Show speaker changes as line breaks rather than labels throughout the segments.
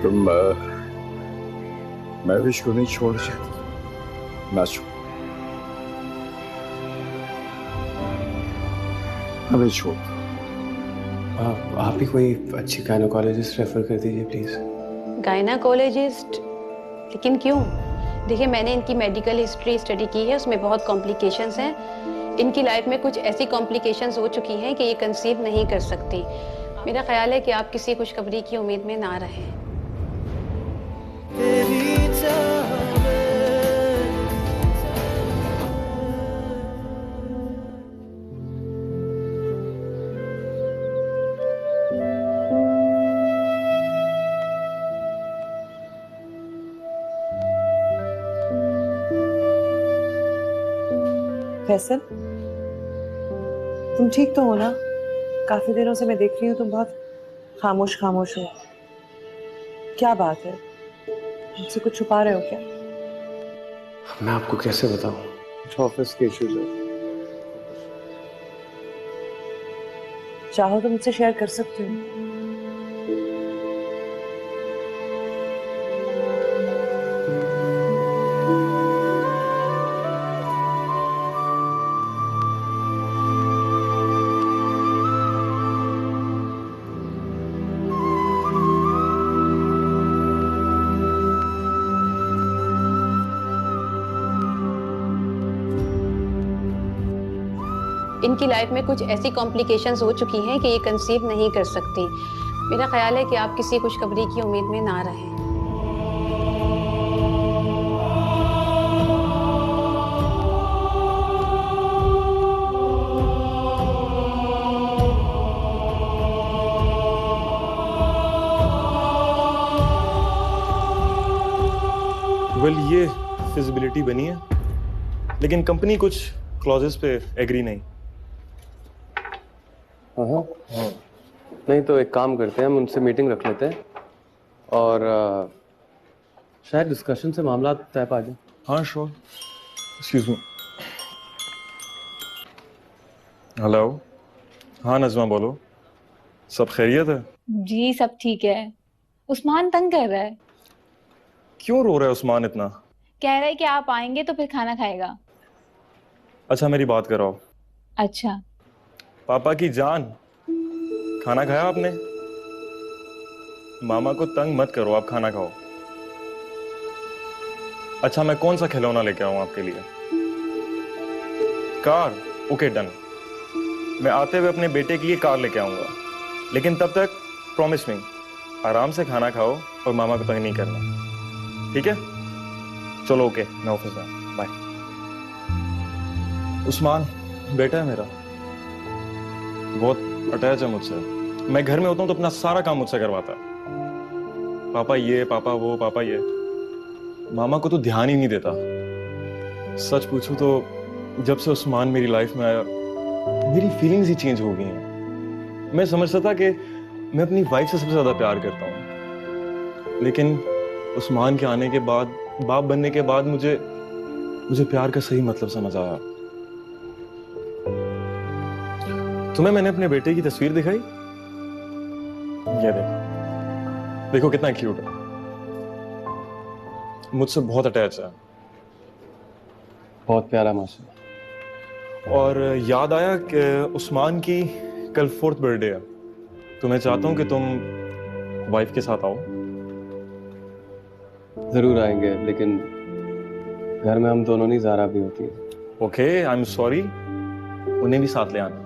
तुम महविश को नहीं छोड़ सकती, ना छोड़, हमें छोड़ दो।
आप ही कोई अच्छी गायनोकोलॉजिस्ट रेफर कर दीजिए प्लीज।
गायनाकोलॉजिस्ट? लेकिन क्यों? देखिए, मैंने इनकी मेडिकल हिस्ट्री स्टडी की है, उसमें बहुत कॉम्प्लिकेशंस हैं। इनकी लाइफ में कुछ ऐसी कॉम्प्लिकेशंस हो चुकी हैं कि ये कंसीव नहीं कर सकती। मेरा ख्याल है कि आप किसी खुशखबरी की उम्मीद में ना रहें।
फैसल, तुम ठीक तो हो ना? काफी दिनों से मैं देख रही हूँ तुम बहुत खामोश खामोश हो। क्या बात है? मुझसे कुछ छुपा रहे हो क्या?
मैं आपको कैसे बताऊं?
कुछ ऑफिस के इश्यूज है।
चाहो तो मुझसे शेयर कर सकती हो।
इनकी लाइफ में कुछ ऐसी कॉम्प्लिकेशंस हो चुकी हैं कि ये कंसीव नहीं कर सकती। मेरा ख्याल है कि आप किसी खुशखबरी की उम्मीद में ना रहें।
ये फिजिबिलिटी बनी है, लेकिन कंपनी कुछ क्लॉजेस पे एग्री नहीं।
हाँ। नहीं तो एक काम करते हैं, हम उनसे मीटिंग रख लेते हैं और शायद डिस्कशन से मामला तय पा जाए।
हाँ श्योर। Excuse me. हेलो। हाँ नजमा बोलो, सब खैरियत है?
जी सब ठीक है। उस्मान तंग कर रहा है।
क्यों रो रहा है उस्मान इतना?
कह रहा है कि आप आएंगे तो फिर खाना खाएगा।
अच्छा मेरी बात कराओ।
अच्छा।
पापा की जान, खाना खाया आपने? मामा को तंग मत करो, आप खाना खाओ। अच्छा मैं कौन सा खिलौना लेके आऊं आपके लिए? कार? Okay done. मैं आते हुए अपने बेटे के लिए कार लेके आऊंगा, लेकिन तब तक प्रॉमिस मी, आराम से खाना खाओ और मामा को तंग नहीं करना, ठीक है? चलो ओके, मैं ऑफिस में, बाय। उस्मान बेटा है मेरा, बहुत अटैच है मुझसे। मैं घर में होता हूँ तो अपना सारा काम मुझसे करवाता है। पापा ये, पापा वो, पापा ये। मामा को तो ध्यान ही नहीं देता। सच पूछूं तो जब से उस्मान मेरी लाइफ में आया, मेरी फीलिंग्स ही चेंज हो गई हैं। मैं समझता था कि मैं अपनी वाइफ से सबसे ज्यादा प्यार करता हूँ, लेकिन उस्मान के आने के बाद, बाप बनने के बाद मुझे प्यार का सही मतलब समझ आया। तुम्हें मैंने अपने बेटे की तस्वीर दिखाई? ये देखो, देखो कितना क्यूट है, मुझसे बहुत अटैच है।
बहुत प्यारा माशा।
और याद आया कि उस्मान की कल 4th बर्थडे है, तो मैं चाहता हूं कि तुम वाइफ के साथ आओ।
जरूर आएंगे, लेकिन घर में हम दोनों नहीं, ज़ारा भी होती है।
ओके आई एम सॉरी, उन्हें भी साथ ले आना।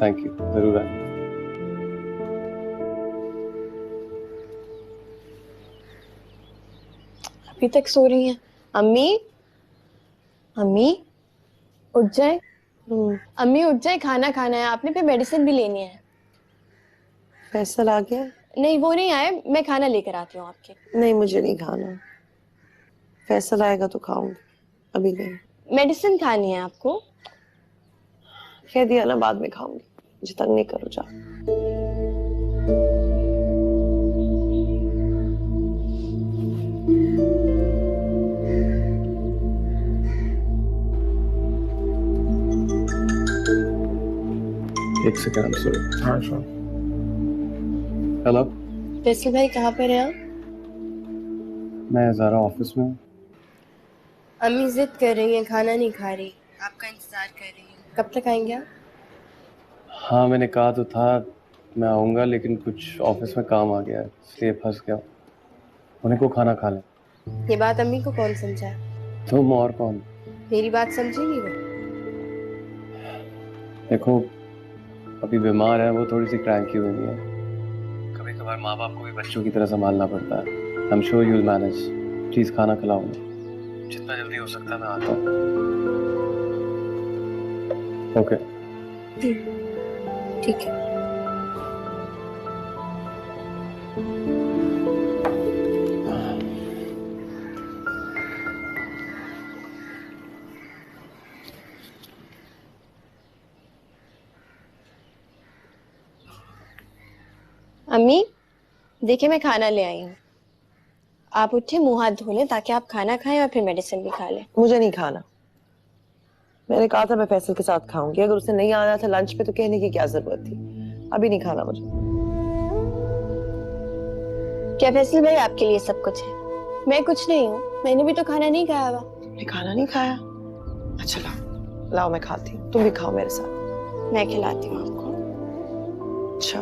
थैंक यू, जरूर आएंगे।
अभी तक सो रही हैं? अम्मी, अम्मी उठ जाए। अम्मी उठ जाए, खाना खाना है आपने, फिर मेडिसिन भी लेनी है।
फैसल आ गया?
नहीं वो नहीं आए, मैं खाना लेकर आती हूँ आपके।
नहीं मुझे नहीं खाना। फैसल आएगा तो खाऊंगी, अभी नहीं।
मेडिसिन खानी है आपको?
कह दिया ना बाद में खाऊंगी, मुझे तंग नहीं करो जा।
एक सेकंड, I'm sorry.
हाँ श्योर।
हेलो।
फैसल भाई कहाँ पर हैं आप?
मैं ज़रा ऑफिस में हूँ।
अम्मी जिद कर रही हैं, खाना नहीं खा रही, आपका इंतजार कर रही हैं। कब तक आएंगे आप?
हाँ मैंने कहा तो था मैं आऊँगा, लेकिन कुछ ऑफिस में काम आ गया है इसलिए फंस गया। उन्हें को खाना खा लें।
ये बात अम्मी को कौन समझाए?
तुम और कौन।
मेरी बात समझेगी वो?
देखो अभी बीमार है वो, थोड़ी सी क्रैंकी हुई है। कभी कभार माँ बाप को भी बच्चों की तरह संभालना पड़ता है। I am sure you will manage. Please खाना खिलाओ मुझे, जितना जल्दी हो सकता है मैं आता हूँ। ओके
ठीक है। अम्मी देखिए मैं खाना ले आई हूँ, आप उठे मुंह हाथ धो लें ताकि आप खाना खाएं और फिर मेडिसिन भी खा लें।
मुझे नहीं खाना। मैंने कहा था मैं फैसल के साथ खाऊंगी, अगर उसे नहीं आना था लंच पे तो कहने की क्या जरूरत थी। अभी नहीं खाना मुझे।
क्या फैसल भाई आपके लिए सब कुछ है? मैं कुछ नहीं हूँ, मैंने भी तो खाना नहीं खाया हुआ।
तुमने खाना नहीं खाया? अच्छा लाओ लाओ मैं खाती हूँ, तुम भी खाओ मेरे साथ।
मैं खिलाती हूँ आपको।
अच्छा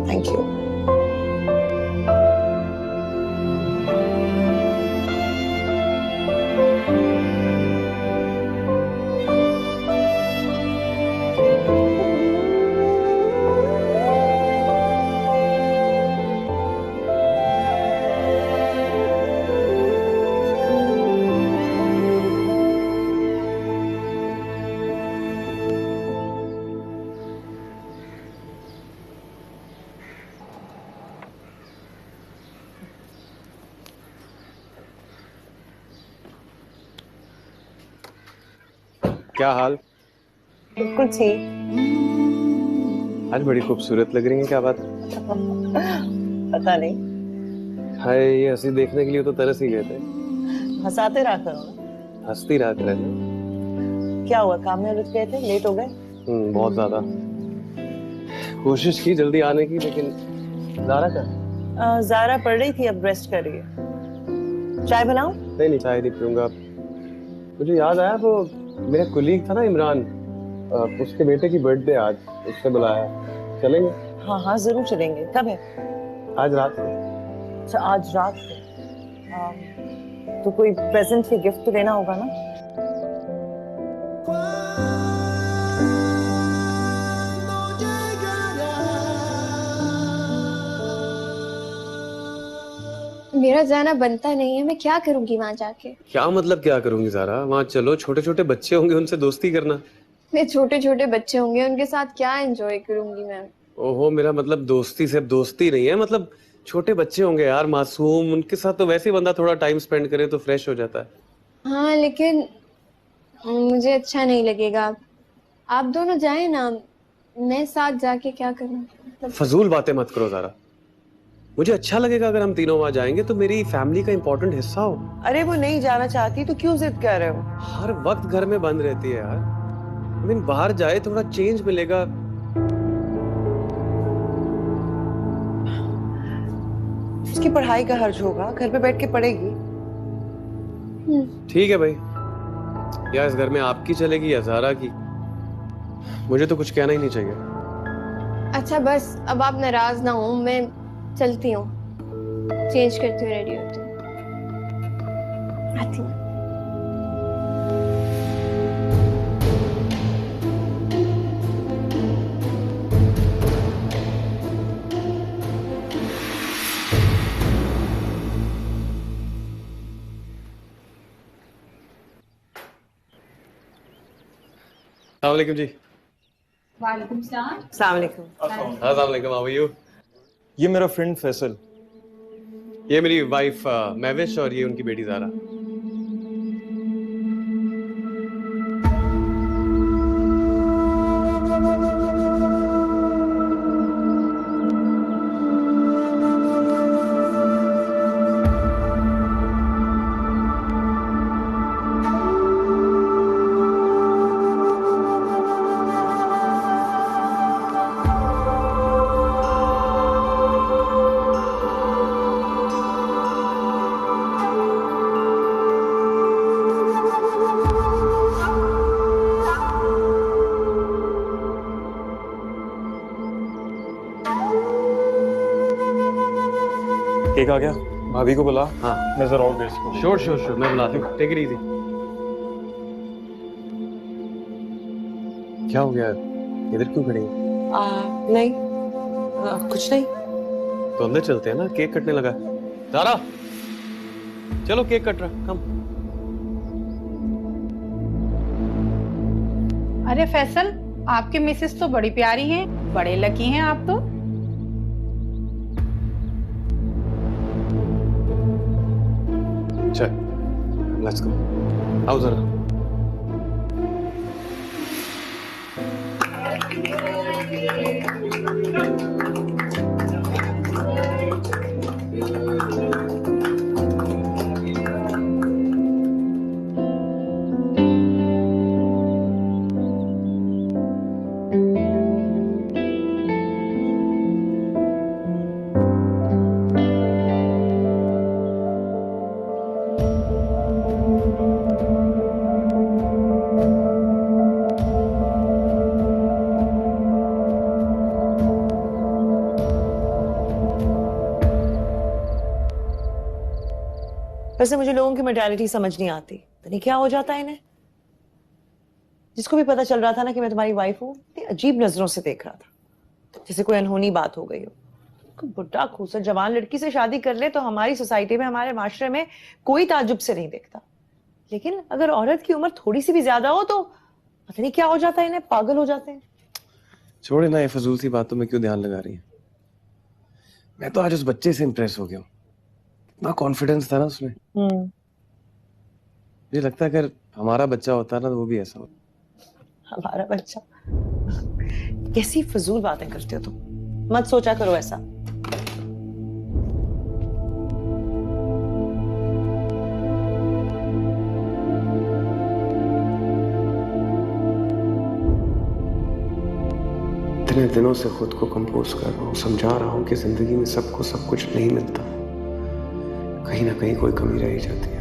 थैंक यू।
क्या हाल।
बिल्कुल ठीक।
आज बड़ी खूबसूरत लग रही है, क्या बात।
पता नहीं,
हाय ये हंसी देखने के लिए तो तरस ही गए थे।
हंसाते रहा करो ना।
हंसती रात रहे।
क्या हुआ, काम में उलझ गए थे, लेट हो गए?
बहुत ज्यादा कोशिश की जल्दी आने की, लेकिन ज़ारा का
ज़ारा पढ़ रही थी, अब रेस्ट कर रही है। चाय बनाऊं?
नहीं चाय नहीं पीऊंगा। मुझे याद आया वो मेरा कुलीग था ना इमरान, उसके बेटे की बर्थडे आज, उसने बुलाया, चलेंगे?
हाँ हाँ जरूर चलेंगे। कब है?
आज रात को।
अच्छा आज रात को। तो कोई प्रेजेंट या गिफ्ट तो लेना होगा ना?
मेरा जाना बनता नहीं है, मैं क्या करूंगी वहां जाके?
क्या मतलब क्या करूंगी ज़ारा? वहाँ चलो, छोटे छोटे बच्चे होंगे उनसे दोस्ती करना।
मैं छोटे छोटे बच्चे होंगे उनके साथ क्या एंजॉय करूंगी मैं?
ओहो मेरा मतलब दोस्ती सिर्फ दोस्ती नहीं है, मतलब छोटे बच्चे होंगे यार, मासूम, उनके साथ तो वैसे ही बंदा थोड़ा टाइम स्पेंड करे तो फ्रेश हो जाता है।
हाँ लेकिन मुझे अच्छा नहीं लगेगा। आप दोनों जाए ना, मैं साथ जाके क्या करूँ?
फजूल बातें मत करो ज़ारा। मुझे अच्छा लगेगा अगर हम तीनों वहां जाएंगे, तो मेरी फैमिली का इंपॉर्टेंट हिस्सा हो।
अरे वो नहीं जाना चाहती तो क्यों जिद कर रहे हो?
हर वक्त घर में बंद रहती है यार। I mean, बाहर जाए थोड़ा चेंज मिलेगा।
उसकी पढ़ाई का हर्ज होगा, घर पे बैठ के पढ़ेगी।
ठीक है भाई, या इस घर में आपकी चलेगी या ज़ारा की, मुझे तो कुछ कहना ही नहीं चाहिए।
अच्छा बस अब आप नाराज ना हो, मैं चलती हूँ, चेंज करती हूँ, रेडी होती हूँ, आती हूँ।
अस्सलाम वालेकुम जी।
अस्सलाम वालेकुम।
अस्सलाम वालेकुम, हाउ आर यू?
ये मेरा फ्रेंड फैसल।
ये मेरी वाइफ महविश और ये उनकी बेटी ज़ारा।
केक आ गया, भाभी को बुला।
हाँ
मैं जरा और गेस्ट को।
श्योर श्योर श्योर, मैं बुलाती हूँ, टेक इट इजी। क्या हो गया, इधर क्यों खड़ी है?
नहीं कुछ नहीं।
तो अंदर चलते हैं ना, केक कटने लगा है। ज़ारा चलो, केक कट रहा, कम।
अरे फैसल, आपकी मिसेस तो बड़ी प्यारी हैं, बड़े लकी हैं आप तो।
चल लेट्स गो, आओ जरा।
वैसे मुझे लोगों की मेंटालिटी समझ नहीं आती, पता नहीं क्या हो जाता है इन्हें। जिसको भी पता चल रहा था ना कि मैं तुम्हारी वाइफ हूँ, इतनी अजीब नजरों से देख रहा था, जैसे कोई अनहोनी बात हो गई हो। कोई बुढ़ा खूसर जवान लड़की से शादी कर ले तो हमारी सोसाइटी में, हमारे माशरे में कोई ताज्जुब से नहीं देखता, लेकिन अगर औरत की उम्र थोड़ी सी भी ज्यादा हो तो पता नहीं क्या हो जाता है इन्हें, पागल हो जाते हैं।
छोड़े ना, ये फजूल सी बातों में क्यों ध्यान लगा रही है। मैं तो आज उस बच्चे से इंप्रेस हो गया हूँ, इतना कॉन्फिडेंस था ना उसमें। मुझे लगता है अगर हमारा बच्चा होता ना तो वो भी ऐसा होता।
हमारा बच्चा? कैसी फजूल बातें करते हो तुम, मत सोचा करो ऐसा।
इतने दिनों से खुद को कंपोज कर रहा हूँ, समझा रहा हूँ कि जिंदगी में सबको सब कुछ नहीं मिलता, कहीं ना कहीं कोई कमी रह ही जाती है।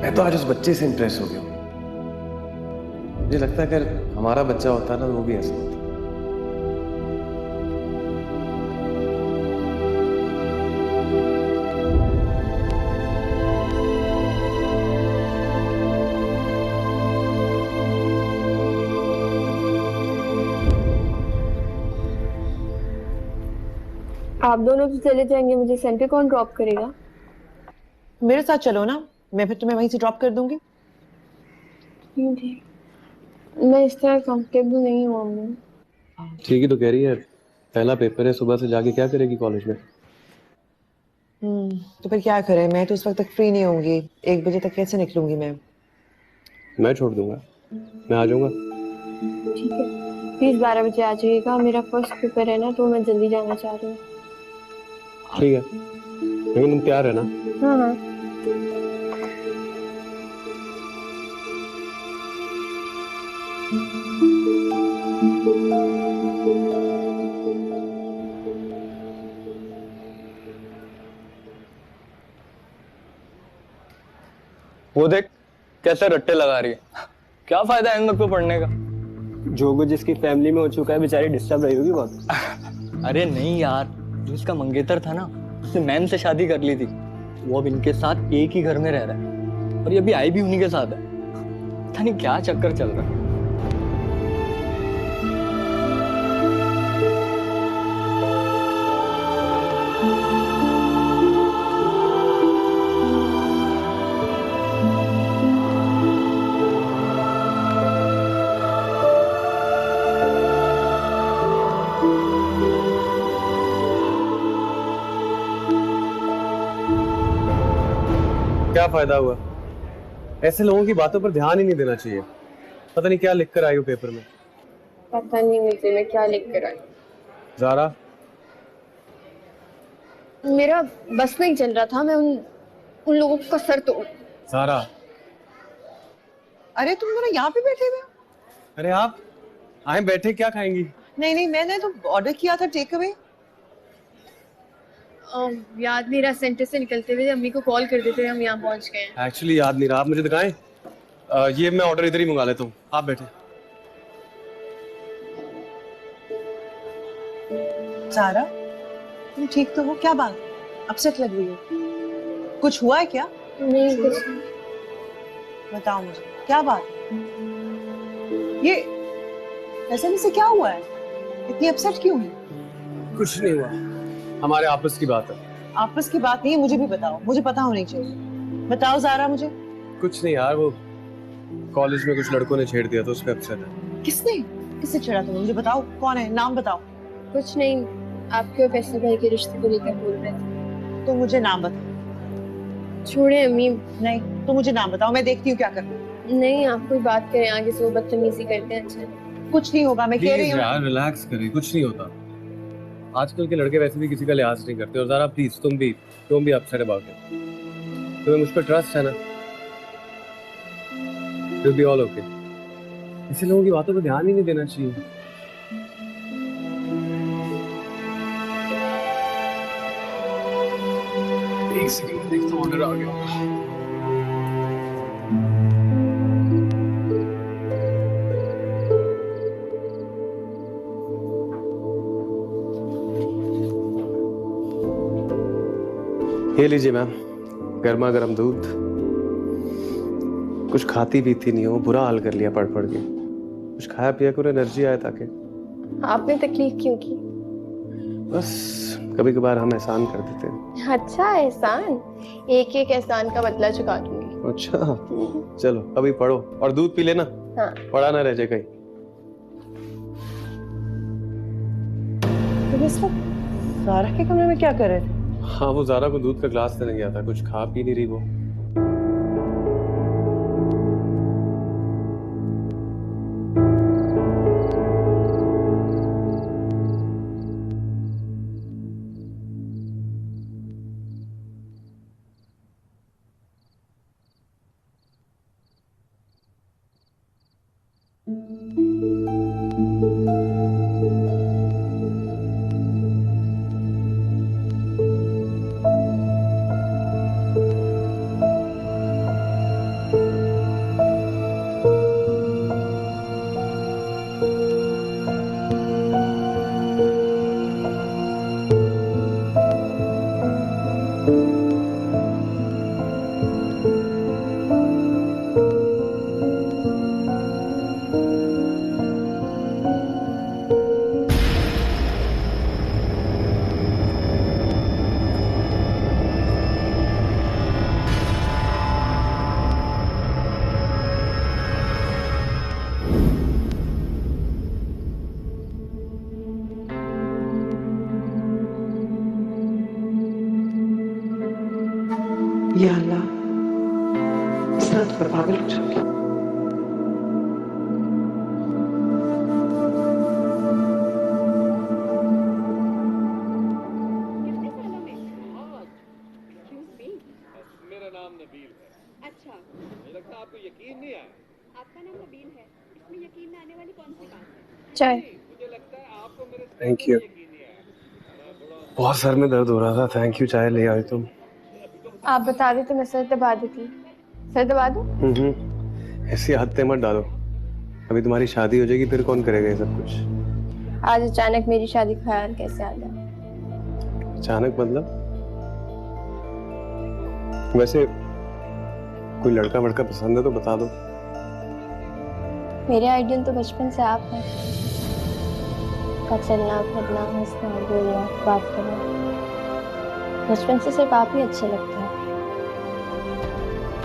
मैं तो आज उस बच्चे से इंप्रेस हो गया हूँ, मुझे लगता है अगर हमारा बच्चा होता ना तो वो भी ऐसा होता।
आप दोनों तो चले जाएंगे, मुझे सेंटर कौन ड्रॉप करेगा?
मेरे साथ चलो ना, मैं फिर तुम्हें वहीं से ड्रॉप कर दूंगी।
ठीक, मैं इस तरह कंफर्टेबल नहीं हूँ अम्मी।
ठीक ही तो कह रही है, पहला पेपर है, सुबह से जाके क्या करेगी कॉलेज में?
तो फिर क्या करें, मैं तो उस वक्त तक फ्री नहीं होंगी, 1 बजे तक कैसे निकलूंगी मैं
छोड़ दूंगा, मैं आ जाऊंगा।
ठीक है, प्लीज 12 बजे आ जाइएगा, मेरा फर्स्ट पेपर है ना, तो मैं जल्दी जाना चाह रही हूँ।
ठीक है, लेकिन तुम तैयार है ना?
हाँ हाँ।
वो देख कैसे रट्टे लगा रही है। क्या फायदा है इन लोग को पढ़ने का।
जो कुछ जिसकी फैमिली में हो चुका है, बेचारी डिस्टर्ब रही होगी बहुत।
अरे नहीं यार, जो इसका मंगेतर था ना, उसने मैम से शादी कर ली थी, वो अब इनके साथ एक ही घर में रह रहा है, और ये अभी आई भी उन्हीं के साथ है। पता नहीं क्या चक्कर चल रहा है।
क्या फायदा हुआ, ऐसे लोगों की बातों पर ध्यान ही नहीं देना चाहिए। पता नहीं क्या लिख कर आई हो पेपर में।
पता नहीं मुझे मैं क्या लिख कर आई।
ज़ारा,
मेरा बस नहीं चल रहा था, मैं उन लोगों का सर तोड़।
ज़ारा,
अरे तुम दोनों यहाँ पे बैठे हुए हो?
अरे आप आए बैठे, क्या खाएंगी?
नहीं मैंने तो ऑर्डर किया था टेक अवे।
याद नहीं रहा, सेंटर से निकलते हुए अम्मी को कॉल कर देते हुए हम यहाँ पहुँच गए हैं।
एक्चुअली याद नहीं रहा, आप मुझे दिखाएं। ये मैं ऑर्डर इधर ही मंगा लेता हूँ, आप बैठे।
सारा तुम ठीक तो हो? क्या बात, अपसेट लग रही हो? कुछ हुआ है क्या?
नहीं कुछ नहीं।
बताओ मुझे क्या बात है? ये ऐसे से क्या हुआ है? इतनी अपसेट क्यों है?
कुछ नहीं हुआ, हमारे आपस की बात है।
आपस की बात नहीं है, मुझे भी बताओ, मुझे पता होनी चाहिए। बताओ ज़ारा मुझे।
कुछ नहीं यार, वो कॉलेज में कुछ लड़कों ने छेड़ दिया तो उस पर अपसेट है।
किससे छेड़ा तुम्हें? मुझे बताओ कौन है, नाम बताओ।
कुछ नहीं, आपके और फैसल भाई के रिश्ते को लेकर बोल रहे थे।
तो मुझे नाम बताओ।
छोड़े अम्मी।
नहीं तो मुझे नाम बताओ, मैं देखती हूँ क्या करना।
नहीं, आप कोई बात करें आगे से वो बदतमीजी करते हैं। अच्छा
कुछ नहीं होगा, मैं कह रही हूँ।
यार रिलैक्स करिए, कुछ नहीं होता। आजकल के लड़के वैसे भी किसी का लिहाज नहीं करते। और ज़रा प्लीज तुम भी अपसेट अबाउट इट। तुम्हें मुझ पर ट्रस्ट है ना? Will be all okay. ऐसे लोगों की बातों पर ध्यान ही नहीं देना चाहिए। एक सेकंड में देखता हूँ, ऑर्डर आ गया होगा। ये लीजिए मैम, गर्मा गर्म दूध। कुछ खाती पीती नहीं हो, बुरा हाल कर लिया पढ़ पढ़ के। कुछ खाया पिया करो, एनर्जी आए ताकि।
आपने तकलीफ क्यों की?
बस कभी कभार हम एहसान कर देते हैं।
अच्छा एहसान, एक एक एहसान का बदला चुका दूंगी।
अच्छा चलो अभी पढ़ो और दूध पी लेना।
हाँ।
पढ़ा ना रह जाए कहीं।
तुम इस वक्त ज़ारा के कमरे में क्या कर रहे थे?
हाँ, वो ज़ारा को दूध का ग्लास देने गया था, कुछ खा पी नहीं रही वो।
या अल्लाह, इस रात पर पागल हो जाऊंगी।
मेरा नाम नबील है। अच्छा, मुझे लगता है आपको यकीन नहीं आया। आपका नाम नबील है, इसमें यकीन न आने वाली कौन सी बात है?
चाय।
मुझे लगता है आपको मेरे
थैंक यू। बहुत सर में दर्द हो रहा था, थैंक यू चाय ले आई तुम।
आप बता देते मैं सर दबा देती। सर दबा दूं?
ऐसी आदतें मत डालो, अभी तुम्हारी शादी हो जाएगी फिर कौन करेगा ये सब कुछ।
आज अचानक मेरी शादी का ख्याल कैसे आ गया?
अचानक मतलब? वैसे कोई लड़का वड़का पसंद है तो बता दो।
मेरे आइडियल तो बचपन से आप हैं। का चलना फिरना, हंसना बोलना बात करना, बचपन से सिर्फ आप ही अच्छे लगते हैं।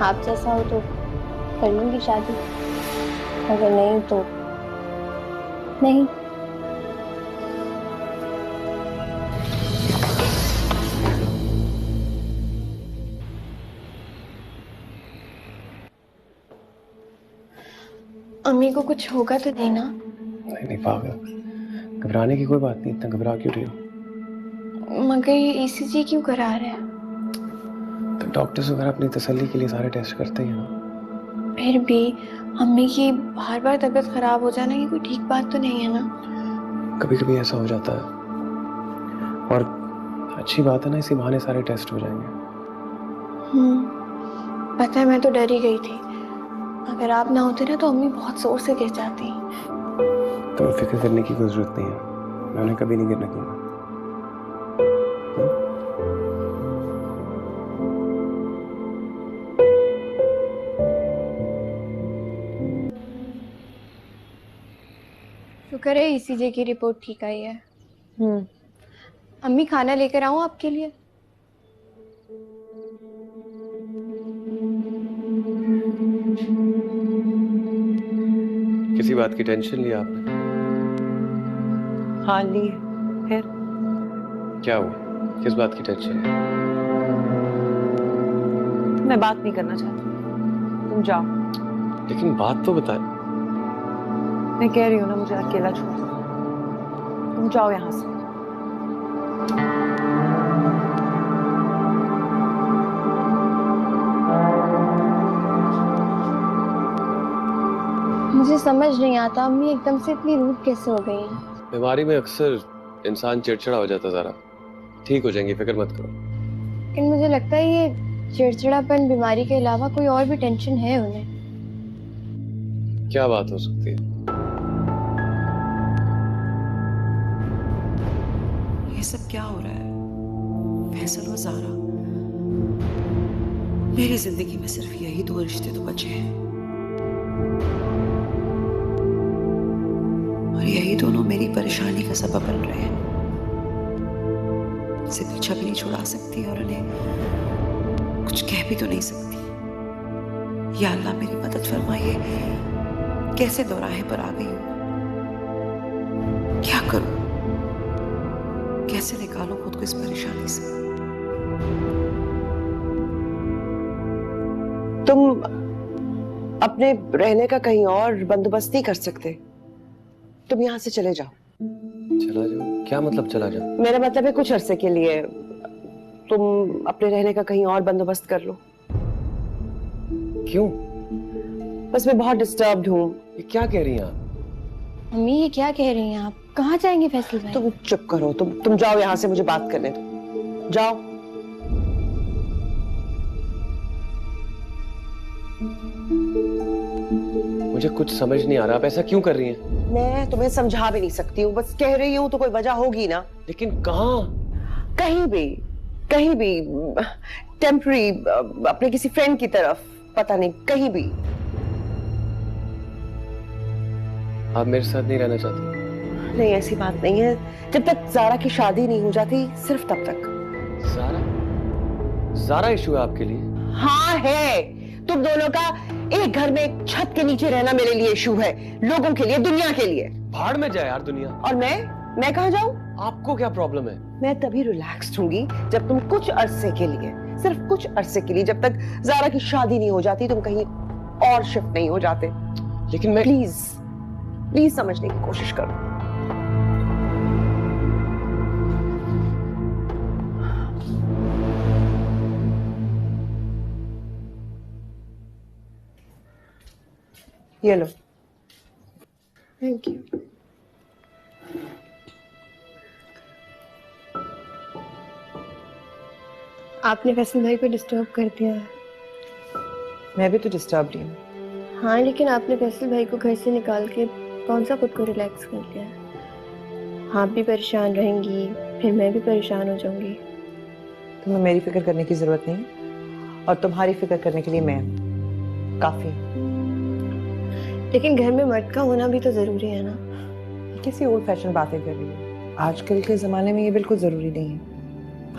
आप जैसा हो तो कर लूंगी शादी, अगर नहीं तो नहीं। अम्मी को कुछ होगा तो नहीं ना?
नहीं पागल, घबराने की कोई बात नहीं, इतना घबरा क्यों रही हो?
मगर ये ईसीजी क्यों करा रहे हैं?
तो डॉक्टर्स वगैरह अपनी तसल्ली के लिए सारे टेस्ट करते ही हैं ना।
फिर भी अम्मी की बार बार तबीयत खराब हो जाना ये कोई ठीक बात तो नहीं है ना।
कभी कभी ऐसा हो जाता है, और अच्छी बात है ना, इसी बहाने सारे टेस्ट हो जाएंगे।
पता है मैं तो डर ही गई थी, अगर आप ना होते ना तो अम्मी बहुत जोर से गिर जाती।
तो फिक्र करने की कोई जरूरत नहीं है, मैं उन्हें कभी नहीं गिरने दूंगा।
शुक्र है ईसीजी की रिपोर्ट ठीक आई है। अम्मी खाना लेकर आऊं आपके लिए?
किसी बात की टेंशन ली आपने?
हाँ ली। फिर
क्या हुआ, किस बात की टेंशन है?
मैं बात नहीं करना चाहती, तुम जाओ।
लेकिन बात तो बताए।
मैं कह रही हूँ ना, मुझे अकेला छोड़ दो, तुम जाओ यहाँ से।
मुझे समझ नहीं आता अम्मी एकदम से इतनी रूड कैसे हो गई हैं।
बीमारी में अक्सर इंसान चिड़चिड़ा हो जाता, जरा ठीक हो जाएंगी, फिक्र मत करो।
लेकिन मुझे लगता है ये चिड़चिड़ापन बीमारी के अलावा कोई और भी टेंशन है उन्हें।
क्या बात हो सकती है?
ये सब क्या हो रहा है? फैसल और ज़ारा, मेरी जिंदगी में सिर्फ यही दो रिश्ते तो बचे हैं, और यही दोनों मेरी परेशानी का सबब बन रहे हैं। इनसे पीछा भी नहीं छुड़ा सकती और उन्हें कुछ कह भी तो नहीं सकती। या अल्लाह मेरी मदद फरमाइए, कैसे दोराहे पर आ गई हूँ, क्या करूं, कैसे निकालूं खुद को इस परेशानी से। तुम अपने रहने का कहीं और बंदोबस्त नहीं कर सकते? तुम यहाँ से चले जाओ।
चला जाओ? क्या मतलब चला जाओ?
मेरा मतलब है कुछ अरसे के लिए तुम अपने रहने का कहीं और बंदोबस्त कर लो।
क्यों?
बस मैं बहुत डिस्टर्ब्ड हूँ।
ये क्या कह रही हैं आप?
अम्मी ये क्या कह रही हैं आप? कहाँ जाएंगे फैसल भाई?
तुम चुप करो, तुम जाओ यहाँ से, मुझे बात करने दो, जाओ।
मुझे कुछ समझ नहीं आ रहा, आप ऐसा क्यों कर रही हैं?
मैं तुम्हें समझा भी नहीं सकती हूँ, बस कह रही हूँ तो कोई वजह होगी ना।
लेकिन कहाँ?
कहीं भी टेम्पररी, अपने किसी फ्रेंड की तरफ, पता नहीं, कहीं भी।
आप मेरे साथ नहीं रहना चाहती?
नहीं, ऐसी बात नहीं है, जब तक ज़ारा की शादी नहीं हो जाती सिर्फ तब तक।
ज़ारा इशू है आपके लिए?
हाँ है, तुम दोनों का एक घर में एक छत के नीचे रहना मेरे लिए इशू है, लोगों के लिए, दुनिया के लिए।
भाड़ में जाए यार दुनिया।
और मैं कहाँ जाऊँ?
आपको क्या प्रॉब्लम है?
मैं तभी रिलैक्स्ड होंगी जब तुम कुछ अरसे के लिए, सिर्फ कुछ अरसे के लिए, जब तक ज़ारा की शादी नहीं हो जाती, तुम कहीं और शिफ्ट नहीं हो जाते।
लेकिन मैं
प्लीज समझने की कोशिश करो। ये लो।
Thank you. आपने फैसल भाई को डिस्टर्ब कर दिया है।
मैं भी तो डिस्टर्ब ही हूँ।
हाँ, लेकिन आपने फैसल भाई को घर से निकाल के कौन सा खुद को रिलैक्स कर लिया है। आप भी परेशान रहेंगी, फिर मैं भी परेशान हो जाऊंगी।
तुम्हें मेरी फिक्र करने की जरूरत नहीं, और तुम्हारी फिक्र करने के लिए मैं काफी।
लेकिन घर में मर्द का होना भी तो जरूरी है ना।
किसी ओल्ड फैशन बातें कर रही है, आजकल के जमाने में ये बिल्कुल जरूरी नहीं है।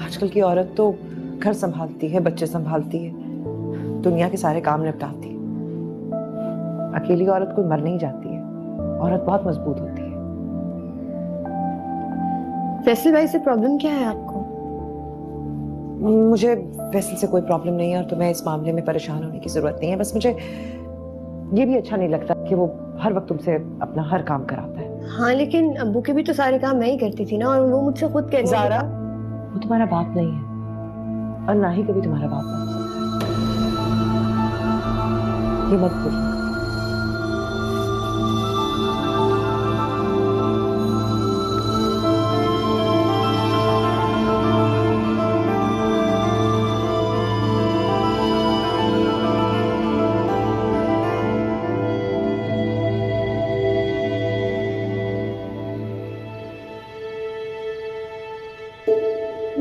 आजकल की औरत तो घर संभालती है, बच्चे संभालती है, दुनिया के सारे काम निपटाती है। अकेली औरत कोई मर नहीं जाती है, औरत बहुत मजबूत होती है।
फैसल भाई से प्रॉब्लम क्या है आपको?
मुझे फैसल से कोई प्रॉब्लम नहीं है, और तुम्हें इस मामले में परेशान होने की जरूरत नहीं है। बस मुझे ये भी अच्छा नहीं लगता कि वो हर वक्त तुमसे अपना हर काम कराता है।
हाँ, लेकिन अब्बू के भी तो सारे काम मैं ही करती थी ना, और वो मुझसे खुद कह रही थी।
ज़ारा, वो तुम्हारा बाप नहीं है, और ना ही कभी तुम्हारा बाप बन सकता है। ये मत भूलिएगा।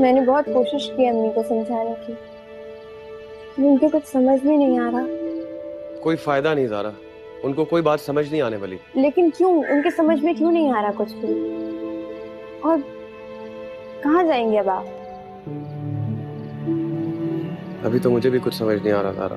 मैंने बहुत कोशिश की अम्मी को समझाने की, लेकिन उनके कुछ समझ में नहीं आ रहा।
कोई फायदा नहीं ज़ारा, उनको कोई बात समझ नहीं आने वाली।
लेकिन क्यों, उनके समझ में क्यों नहीं आ रहा कुछ भी? और कहाँ जाएंगे अब आप?
अभी तो मुझे भी कुछ समझ नहीं आ रहा ज़ारा।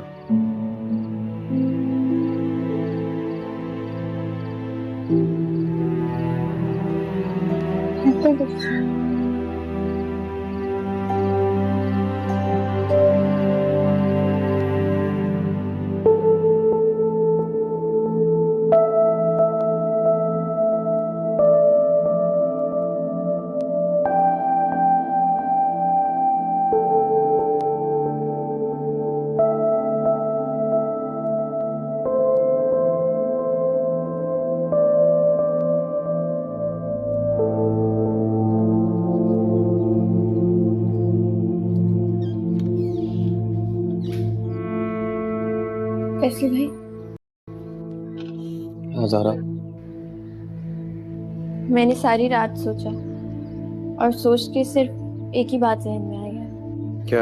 कैसे भाई?
हाँ ज़ारा,
मैंने सारी रात सोचा और सोच के सिर्फ एक ही बात जहन में आई है।
क्या?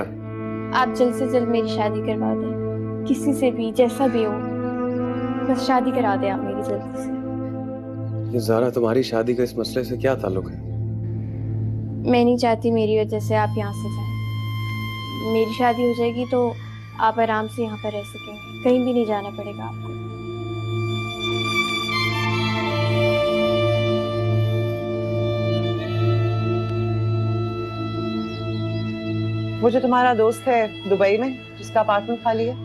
आप जल्द से जल्द मेरी शादी करवा दें, किसी से भी, जैसा भी हो, बस शादी करा दें आप मेरी जल्दी से।
ये ज़ारा, तुम्हारी शादी का इस मसले से क्या ताल्लुक है?
मैं नहीं चाहती मेरी वजह से आप यहाँ से जाएं। मेरी शादी हो जाएगी तो आप आराम से यहाँ पर रह सकेंगे, कहीं भी नहीं जाना पड़ेगा आपको।
वो जो तुम्हारा दोस्त है दुबई में, जिसका अपार्टमेंट खाली है,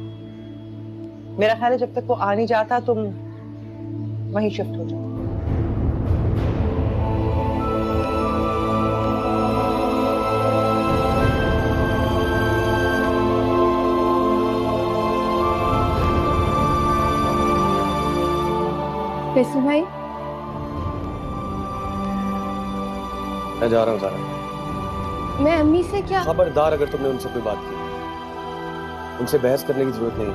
मेरा ख्याल है जब तक वो आ नहीं जाता तुम वहीं शिफ्ट हो जाओ।
फैसल भाई,
मैं जा रहा हूँ ज़ारा।
मैं अम्मी से क्या?
खबरदार अगर तुमने उनसे कोई बात की, उनसे बहस करने की जरूरत नहीं है।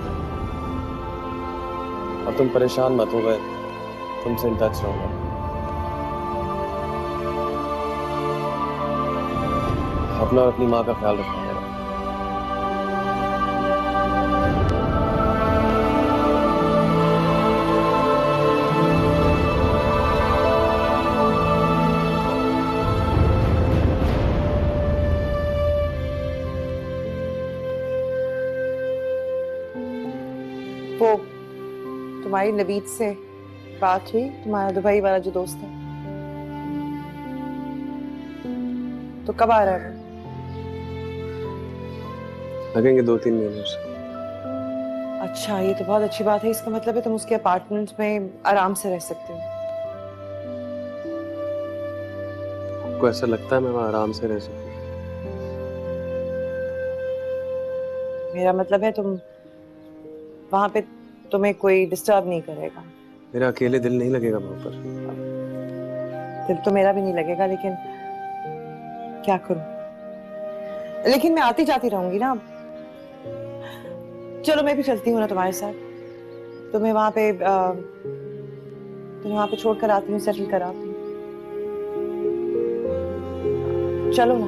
और तुम परेशान मत हो, मैं तुमसे इन टच रहूंगा। अपना और अपनी माँ का ख्याल रखना है।
वो तुम्हारी नवीद से बात हुई, तुम्हारा दुबई वाला जो दोस्त है? तो कब आ रहा है?
लगेंगे 2-3 महीने से।
अच्छा, ये तो बहुत अच्छी बात है। इसका मतलब है तुम उसके अपार्टमेंट में आराम से रह सकते हो।
आपको ऐसा लगता है मैं वहाँ आराम से रह सकूं?
मेरा मतलब है तुम वहां पे, तुम्हें कोई डिस्टर्ब नहीं करेगा।
मेरा अकेले दिल नहीं लगेगा वहां पर।
दिल तो मेरा भी नहीं लगेगा, लेकिन क्या करूं? लेकिन मैं आती जाती रहूंगी ना। चलो मैं भी चलती हूँ ना तुम्हारे साथ। तुम्हें वहां पे छोड़कर आती हूँ, सेटल कराती हूँ। चलो ना।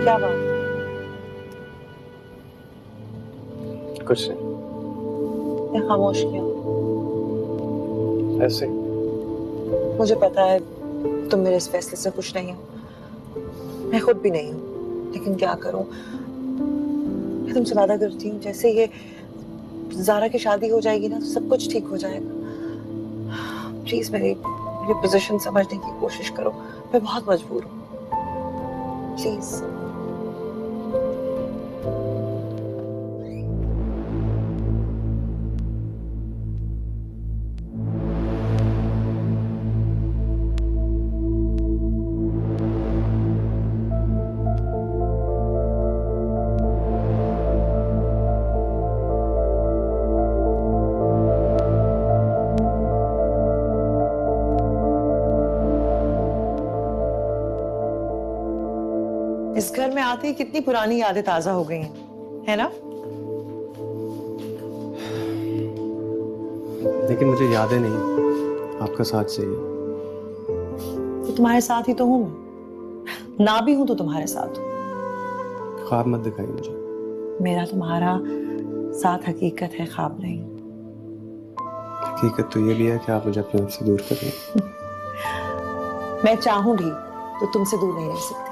क्या बात?
कुछ नहीं,
क्या खामोश किया?
ऐसे।
मुझे पता है तुम मेरे इस फैसले से खुश नहीं हो, मैं खुद भी नहीं हूँ, लेकिन क्या करूं? मैं तुमसे वादा करती हूँ, जैसे ये ज़ारा की शादी हो जाएगी ना, तो सब कुछ ठीक हो जाएगा। प्लीज मेरी पोजीशन समझने की कोशिश करो, मैं बहुत मजबूर हूँ, प्लीज। इस घर में आते ही कितनी पुरानी यादें ताजा हो गई हैं, है ना?
लेकिन मुझे यादें नहीं, आपका साथ चाहिए।
तो तुम्हारे साथ ही तो हूं मैं, ना भी हूं तो तुम्हारे साथ हूं।
ख्वाब मत दिखाइए मुझे।
मेरा तुम्हारा साथ हकीकत है, ख्वाब नहीं।
हकीकत तो ये भी है कि आप मुझे अपने आप से दूर कर रही हैं।
मैं चाहूं भी तो तुमसे दूर नहीं रह सकती।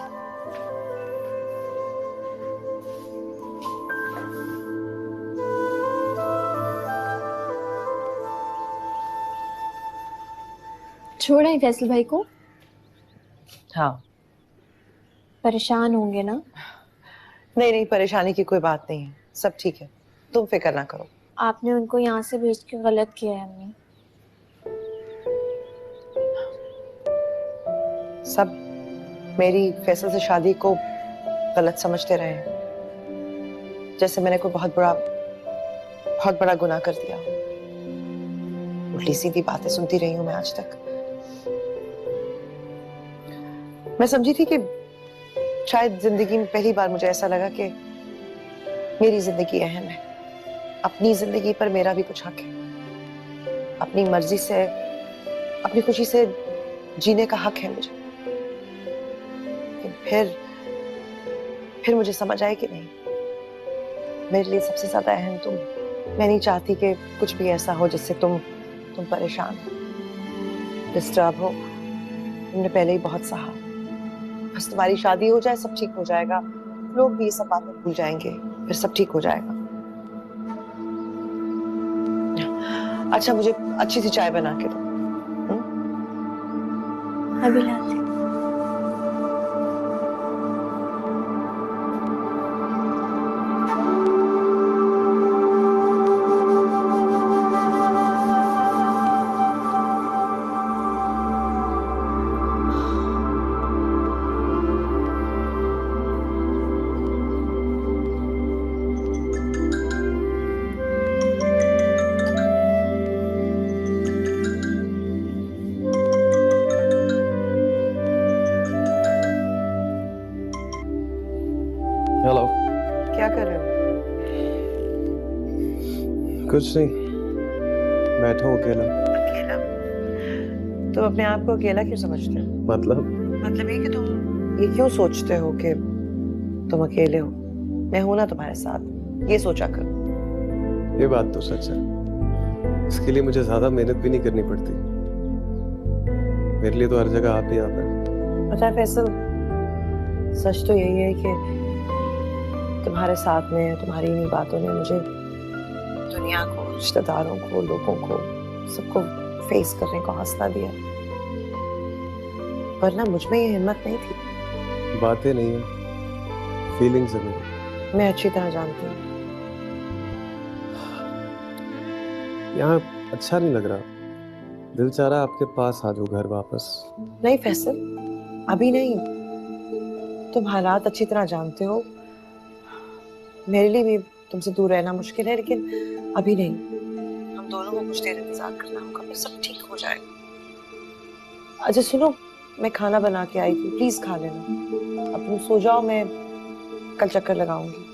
छोड़ा है फैसल भाई को?
हाँ।
परेशान होंगे ना?
नहीं नहीं, परेशानी की कोई बात नहीं है, सब ठीक है, तुम फिक्र ना करो।
आपने उनको यहाँ से भेज के गलत किया है अम्मी।
सब मेरी फैसल से शादी को गलत समझते रहे हैं, जैसे मैंने कोई बहुत बड़ा गुनाह कर दिया। उल्टी सीधी बातें सुनती रही हूं मैं आज तक। मैं समझी थी कि शायद जिंदगी में पहली बार मुझे ऐसा लगा कि मेरी जिंदगी अहम है, अपनी जिंदगी पर मेरा भी कुछ हक है, अपनी मर्जी से अपनी खुशी से जीने का हक है मुझे। लेकिन फिर मुझे समझ आया कि नहीं, मेरे लिए सबसे ज्यादा अहम तुम। मैं नहीं चाहती कि कुछ भी ऐसा हो जिससे तुम परेशान हो, डिस्टर्ब हो। तुमने पहले ही बहुत सहा, बस तुम्हारी शादी हो जाए सब ठीक हो जाएगा, लोग भी ये सब बातें भूल जाएंगे, फिर सब ठीक हो जाएगा। अच्छा, मुझे अच्छी सी चाय बना के दो।
अभी लाती।
हेलो।
क्या कर रहे हो?
कुछ नहीं, बैठा हूँ अकेला।
अकेला? तुम अपने आप को अकेला क्यों समझते हो? मतलब ये कि तुम ये क्यों सोचते हो कि तुम अकेले हो? मैं हूं ना तुम्हारे साथ, ये सोचा करो।
ये बात तो सच है, इसके लिए मुझे ज्यादा मेहनत भी नहीं करनी पड़ती। मेरे लिए तो हर जगह आप ही आप हैं।
पता है फैसल, सच तो यही है कि तुम्हारे साथ में, तुम्हारी इन्हीं बातों ने मुझे दुनिया को, रिश्तेदारों को, लोगों को, सबको फेस करने को हौसला दिया, वरना मुझ में ये हिम्मत नहीं थी।
बातें नहीं है, फीलिंग्स है मेरी।
मैं अच्छी तरह जानती हूँ।
यहाँ अच्छा नहीं लग रहा, दिल चाह रहा आपके पास आ जाओ घर वापस।
नहीं फैसल, अभी नहीं। तुम हालात अच्छी तरह जानते हो, मेरे लिए भी तुमसे दूर रहना मुश्किल है, लेकिन अभी नहीं। हम दोनों को कुछ देर इंतजार करना होगा, फिर सब ठीक हो जाएगा। अच्छा सुनो, मैं खाना बना के आई थी, प्लीज खा लेना। अब तुम सो जाओ, मैं कल चक्कर लगाऊंगी।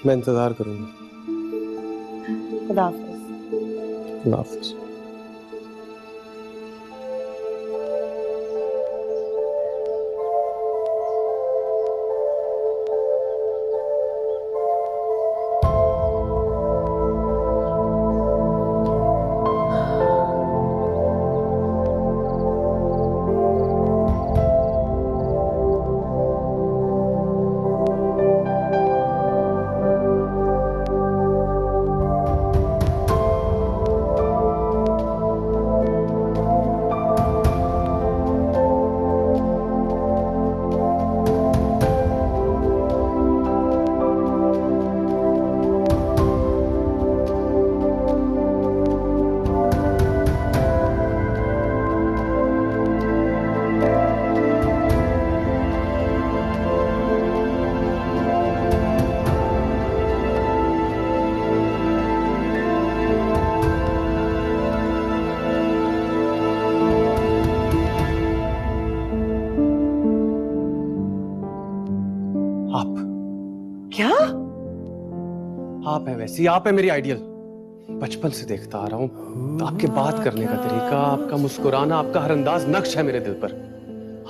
मैं इंतजार करूंगा।
खुदा हाफिज।
खुदा हाफिज। आप हैं वैसी आप है मेरी आइडियल। बचपन से देखता आ रहा हूँ, आपके बात करने का तरीका, आपका मुस्कुराना, आपका हर अंदाज नक्श है मेरे दिल पर।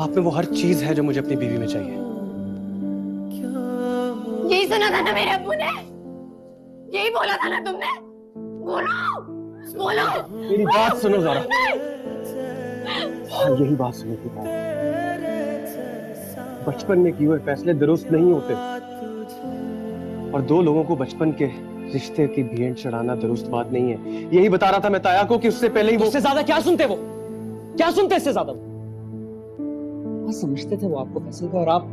आप में वो हर चीज है जो मुझे अपनी बीवी में चाहिए।
यही सुना था ना मेरे अब्बू ने, यही बोला था ना तुमने। बोलो बोलो,
मेरी बात सुनो जरा। हाँ, यही बात सुनो की बात। बचपन में किए हुए फैसले दुरुस्त नहीं होते, और दो लोगों को बचपन के रिश्ते की भेंट चढ़ाना दुरुस्त बात नहीं है। यही बता रहा था मैं ताया को कि उससे पहले ही वो।
उससे ज्यादा क्या सुनते वो? क्या सुनते इससे ज्यादा? क्या समझते थे वो आपको फैसल को, और आप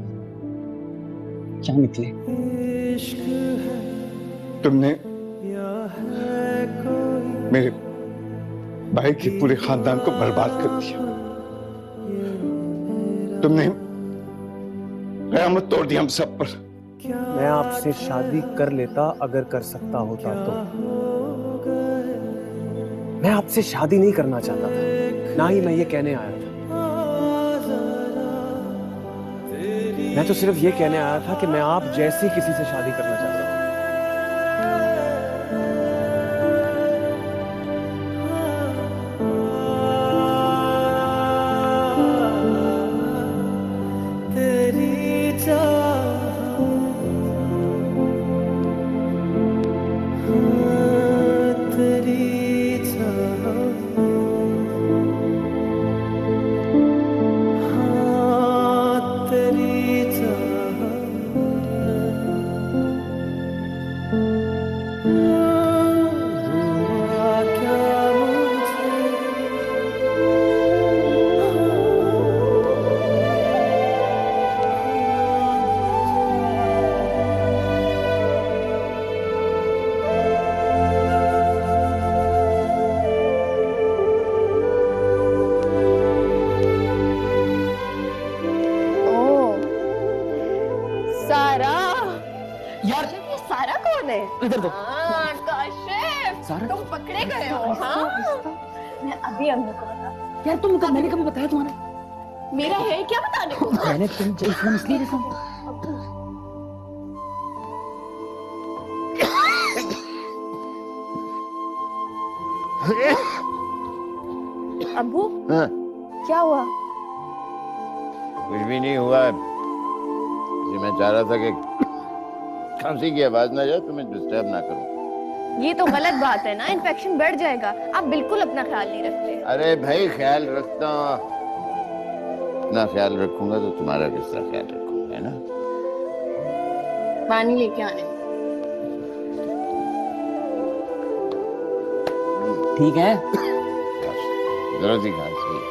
क्या निकले?
तुमने मेरे भाई के पूरे खानदान को बर्बाद कर दिया। तुमने कयामत तोड़ दी हम सब पर।
मैं आपसे शादी कर लेता अगर कर सकता होता तो। मैं आपसे शादी नहीं करना चाहता था, ना ही मैं ये कहने आया था। मैं तो सिर्फ ये कहने आया था कि मैं आप जैसी किसी से शादी करना चाहता हूं।
सारा।
यार
ये सारा कौन है?
इधर दो।
हाँ, काशिफ,
सारा?
तुम पकड़े गए हो। हाँ, मैं अभी अम्मी को बता।
यार तुम मैंने कभी बताया तुम्हारा?
मेरा है क्या बताने को?
मैंने तुम फोन इसलिए नहीं सुना।
अब्बू
हाँ,
क्या हुआ?
कुछ भी नहीं हुआ। ये मैं चाह रहा था कि खांसी की आवाज ना जाए, तुम्हें डिस्टर्ब ना करूं।
ये तो गलत बात है ना, इन्फेक्शन बढ़ जाएगा। आप बिल्कुल अपना ख्याल नहीं रखते।
अरे भाई ख्याल रखता हूं। ना ख्याल रखूंगा तो तुम्हारा किस तरह ख्याल रखूंगा, है ना?
पानी लेके आने।
ठीक है।
जरूरत ही खांसी है।